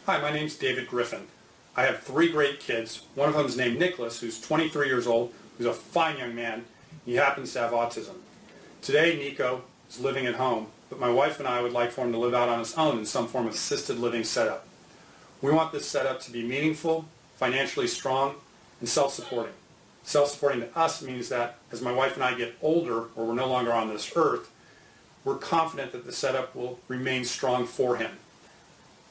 Hi, my name's David Griffin. I have 3 great kids. One of them is named Nicholas, who's 23 years old, who's a fine young man. He happens to have autism. Today, Nico is living at home, but my wife and I would like for him to live out on his own in some form of assisted living setup. We want this setup to be meaningful, financially strong, and self-supporting. Self-supporting to us means that as my wife and I get older, or we're no longer on this earth, we're confident that the setup will remain strong for him.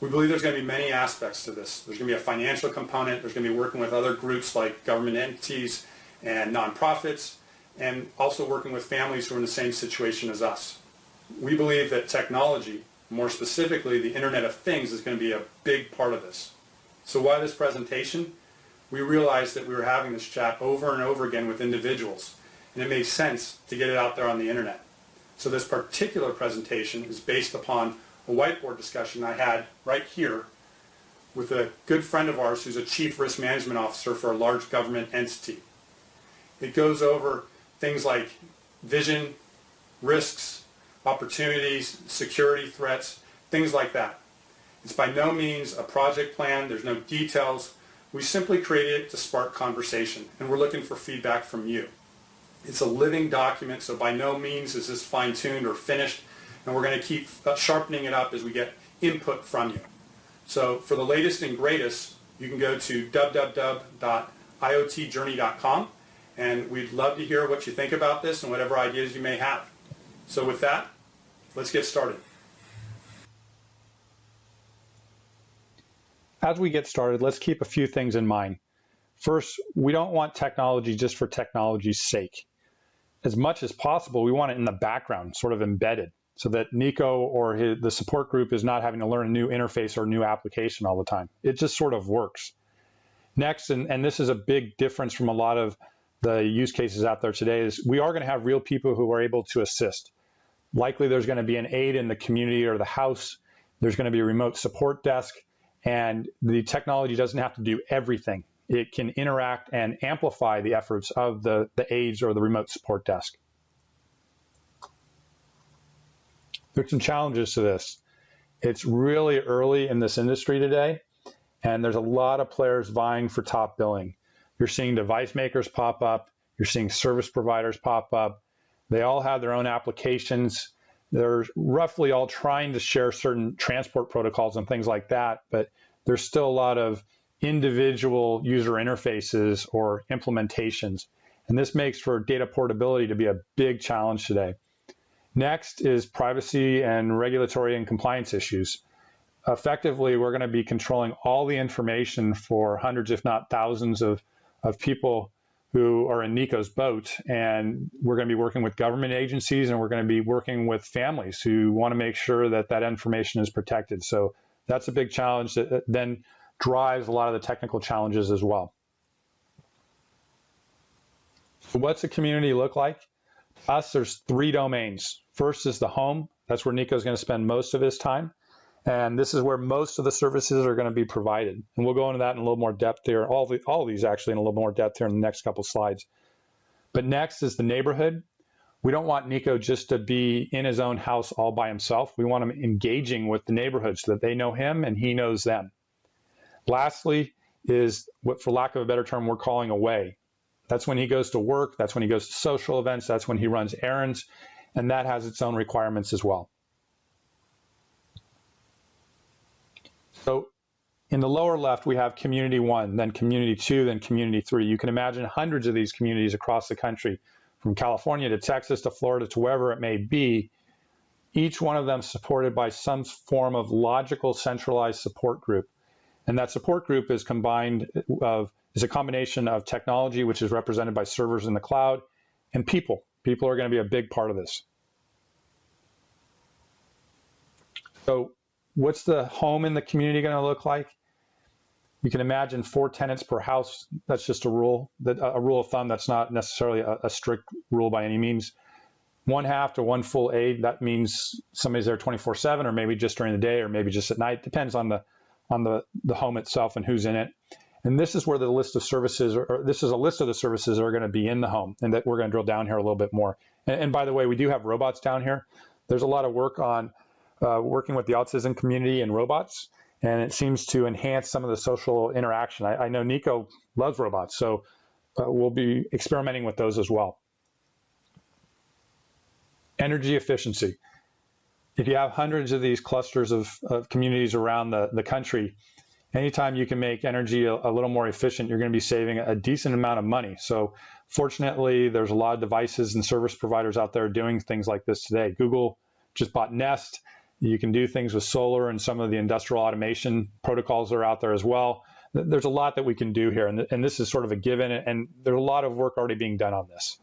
We believe there's going to be many aspects to this. There's going to be a financial component. There's going to be working with other groups like government entities and nonprofits, and also working with families who are in the same situation as us. We believe that technology, more specifically the Internet of Things, is going to be a big part of this. So why this presentation? We realized that we were having this chat over and over again with individuals, and it made sense to get it out there on the Internet. So this particular presentation is based upon a whiteboard discussion I had right here with a good friend of ours who's a chief risk management officer for a large government entity. It goes over things like vision, risks, opportunities, security threats, things like that. It's by no means a project plan. There's no details. We simply created it to spark conversation, and we're looking for feedback from you. It's a living document, so by no means is this fine-tuned or finished, and we're going to keep sharpening it up as we get input from you. So for the latest and greatest, you can go to www.iotjourney.com, and we'd love to hear what you think about this and whatever ideas you may have. So with that, let's get started. As we get started, let's keep a few things in mind. First, we don't want technology just for technology's sake. As much as possible, we want it in the background, sort of embedded, so that Nico or the support group is not having to learn a new interface or a new application all the time. It just sort of works. Next, and this is a big difference from a lot of the use cases out there today, is we are going to have real people who are able to assist. Likely there's going to be an aide in the community or the house. There's going to be a remote support desk, and the technology doesn't have to do everything. It can interact and amplify the efforts of the aides or the remote support desk. There's some challenges to this. It's really early in this industry today, and there's a lot of players vying for top billing. You're seeing device makers pop up. You're seeing service providers pop up. They all have their own applications. They're roughly all trying to share certain transport protocols and things like that, but there's still a lot of individual user interfaces or implementations. And this makes for data portability to be a big challenge today. Next is privacy and regulatory and compliance issues. Effectively, we're going to be controlling all the information for hundreds, if not thousands of people who are in Nico's boat, and we're going to be working with government agencies, and we're going to be working with families who want to make sure that that information is protected. So that's a big challenge that then drives a lot of the technical challenges as well. So what's a community look like? To us, there's 3 domains. First is the home. That's where Nico's going to spend most of his time. And this is where most of the services are going to be provided. And we'll go into that in a little more depth here, all of these actually in a little more depth here in the next couple slides. But next is the neighborhood. We don't want Nico just to be in his own house all by himself. We want him engaging with the neighborhood so that they know him and he knows them. Lastly is what, for lack of a better term, we're calling away. That's when he goes to work, that's when he goes to social events, that's when he runs errands, and that has its own requirements as well. So in the lower left, we have community 1, then community 2, then community 3. You can imagine hundreds of these communities across the country, from California to Texas to Florida to wherever it may be, each one of them supported by some form of logical centralized support group. And that support group is is a combination of technology, which is represented by servers in the cloud, and people. People are going to be a big part of this. So what's the home in the community going to look like? You can imagine 4 tenants per house. That's just a rule of thumb. That's not necessarily a strict rule by any means. 1/2 to 1 full aide, that means somebody's there 24/7, or maybe just during the day, or maybe just at night. Depends on the home itself and who's in it. And this is where the list of services, or this is a list of the services that are going to be in the home, and that we're going to drill down here a little bit more. And by the way, we do have robots down here. There's a lot of work on working with the autism community and robots. and it seems to enhance some of the social interaction. I know Nico loves robots, so we'll be experimenting with those as well. Energy efficiency. If you have hundreds of these clusters of communities around the country, anytime you can make energy a little more efficient, you're going to be saving a decent amount of money. So fortunately, there's a lot of devices and service providers out there doing things like this today. Google just bought Nest. You can do things with solar and some of the industrial automation protocols that are out there as well. There's a lot that we can do here, and this is sort of a given, and there's a lot of work already being done on this.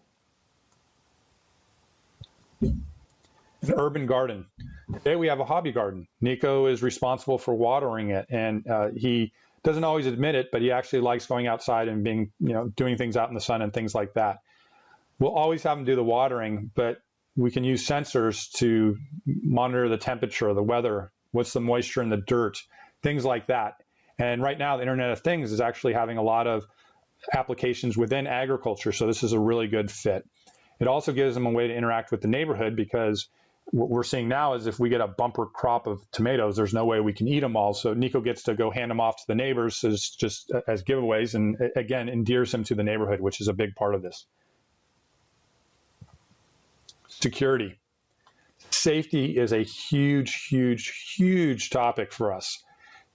An urban garden. Today we have a hobby garden. Nico is responsible for watering it, and he doesn't always admit it, but he actually likes going outside and being, doing things out in the sun and things like that. We'll always have him do the watering, but we can use sensors to monitor the temperature, the weather, what's the moisture in the dirt, things like that. And right now, the Internet of Things is actually having a lot of applications within agriculture, so this is a really good fit. It also gives them a way to interact with the neighborhood, because what we're seeing now is if we get a bumper crop of tomatoes, there's no way we can eat them all. So Nico gets to go hand them off to the neighbors as giveaways, and again, endears him to the neighborhood, which is a big part of this. Security. Safety is a huge, huge, huge topic for us.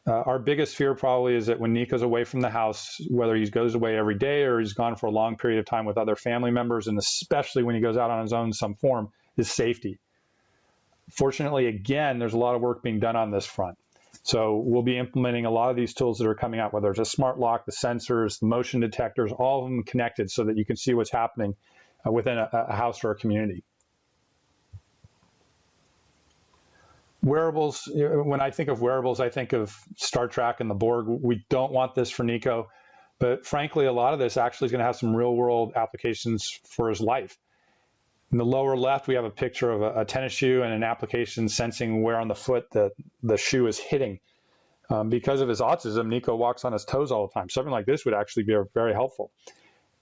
Our biggest fear probably is that when Nico's away from the house, whether he goes away every day or he's gone for a long period of time with other family members, and especially when he goes out on his own in some form, is safety. Fortunately, again, there's a lot of work being done on this front. So we'll be implementing a lot of these tools that are coming out, whether it's a smart lock, the sensors, the motion detectors, all of them connected so that you can see what's happening within a house or a community. Wearables, when I think of wearables, I think of Star Trek and the Borg. We don't want this for Nico, but frankly, a lot of this actually is going to have some real world applications for his life. In the lower left, we have a picture of a tennis shoe and an application sensing where on the foot the shoe is hitting. Because of his autism, Nico walks on his toes all the time. Something like this would actually be very helpful.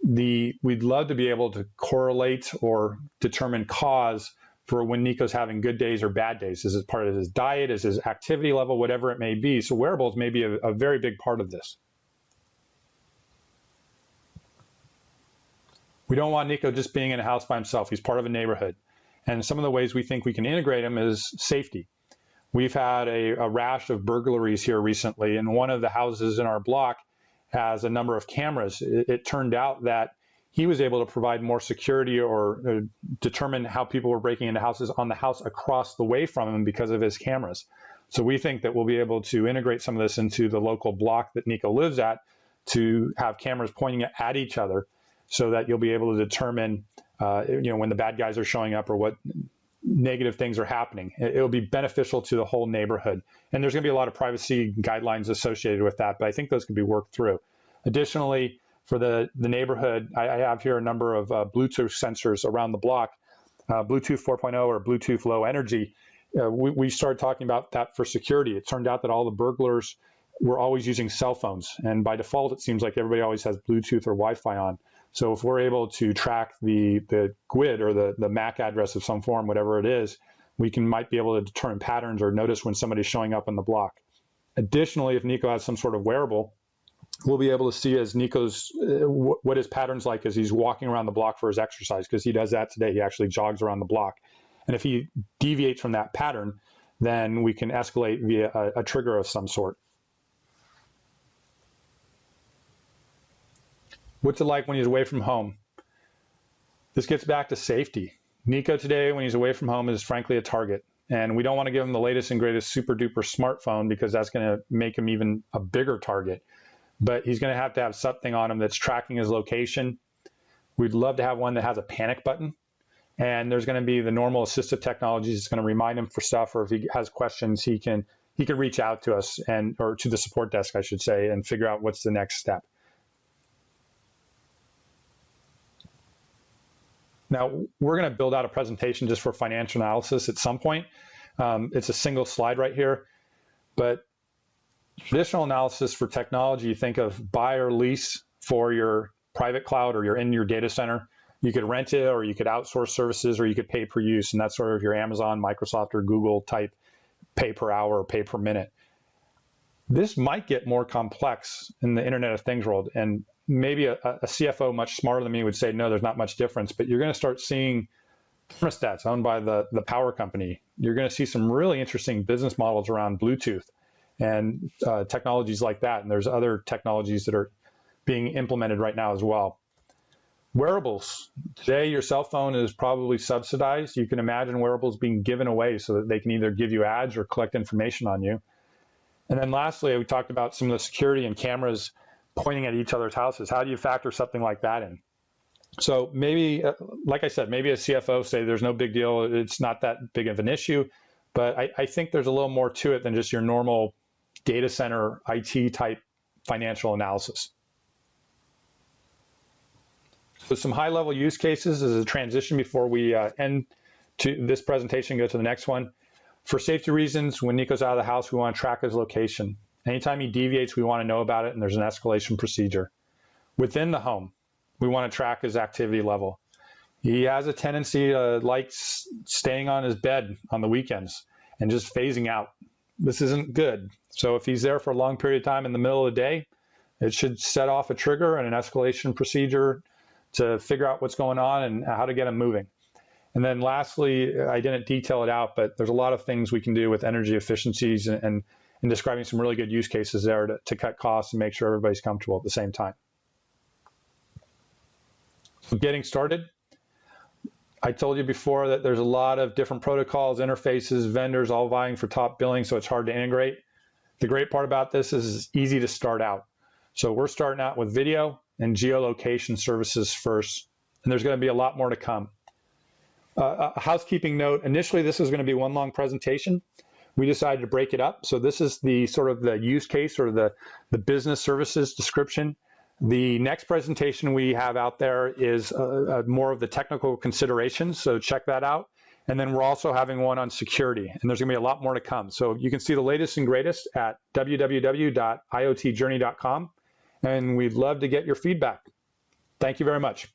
We'd love to be able to correlate or determine cause for when Nico's having good days or bad days. Is it part of his diet? Is his activity level? Whatever it may be. So wearables may be a very big part of this. We don't want Nico just being in a house by himself. He's part of a neighborhood. And some of the ways we think we can integrate him is safety. We've had a rash of burglaries here recently, and one of the houses in our block has a number of cameras. It turned out that he was able to provide more security or determine how people were breaking into houses on the house across the way from him because of his cameras. So we think that we'll be able to integrate some of this into the local block that Nico lives at to have cameras pointing at each other so that you'll be able to determine when the bad guys are showing up or what negative things are happening. It'll be beneficial to the whole neighborhood. And there's going to be a lot of privacy guidelines associated with that, but I think those can be worked through. Additionally, for the neighborhood, I have here a number of Bluetooth sensors around the block, Bluetooth 4.0 or Bluetooth low energy. We started talking about that for security. It turned out that all the burglars were always using cell phones. And by default, it seems like everybody always has Bluetooth or Wi-Fi on. So if we're able to track the GUID or the MAC address of some form, whatever it is, we might be able to determine patterns or notice when somebody's showing up on the block. Additionally, if Nico has some sort of wearable, we'll be able to see as Nico's what his pattern's like as he's walking around the block for his exercise, because he does that today. He actually jogs around the block. And if he deviates from that pattern, then we can escalate via a trigger of some sort. What's it like when he's away from home? This gets back to safety. Nico today, when he's away from home, is frankly a target. And we don't want to give him the latest and greatest super duper smartphone because that's going to make him even a bigger target. But he's going to have something on him that's tracking his location. We'd love to have one that has a panic button. And there's going to be the normal assistive technologies that's going to remind him for stuff, or if he has questions, he can reach out to us or to the support desk, I should say, and figure out what's the next step. Now, we're going to build out a presentation just for financial analysis at some point. It's a single slide right here. But traditional analysis for technology, you think of buy or lease for your private cloud or you're in your data center. You could rent it, or you could outsource services, or you could pay per use. And that's sort of your Amazon, Microsoft, or Google type pay per hour or pay per minute. This might get more complex in the Internet of Things world, and maybe a CFO much smarter than me would say, no, there's not much difference, but you're going to start seeing thermostats owned by the power company. You're going to see some really interesting business models around Bluetooth and technologies like that, and there's other technologies that are being implemented right now as well. Wearables. Today, your cell phone is probably subsidized. You can imagine wearables being given away so that they can either give you ads or collect information on you. And then lastly, we talked about some of the security and cameras pointing at each other's houses. How do you factor something like that in? So maybe, like I said, maybe a CFO say there's no big deal. It's not that big of an issue. But I think there's a little more to it than just your normal data center IT type financial analysis. So some high level use cases as a transition before we end to this presentation, go to the next one. For safety reasons, when Nico's out of the house, we want to track his location. Anytime he deviates, we want to know about it, and there's an escalation procedure. Within the home, we want to track his activity level. He has a tendency to like staying on his bed on the weekends and just phasing out. This isn't good. So if he's there for a long period of time in the middle of the day, it should set off a trigger and an escalation procedure to figure out what's going on and how to get him moving. And then lastly, I didn't detail it out, but there's a lot of things we can do with energy efficiencies and describing some really good use cases there to cut costs and make sure everybody's comfortable at the same time. So getting started, I told you before that there's a lot of different protocols, interfaces, vendors all vying for top billing, so it's hard to integrate. The great part about this is it's easy to start out. So we're starting out with video and geolocation services first, and there's going to be a lot more to come. A housekeeping note, initially this was going to be one long presentation. We decided to break it up. So this is the sort of the use case or the business services description. The next presentation we have out there is more of the technical considerations, so check that out. And then we're also having one on security, and there's going to be a lot more to come. So you can see the latest and greatest at www.iotjourney.com, and we'd love to get your feedback. Thank you very much.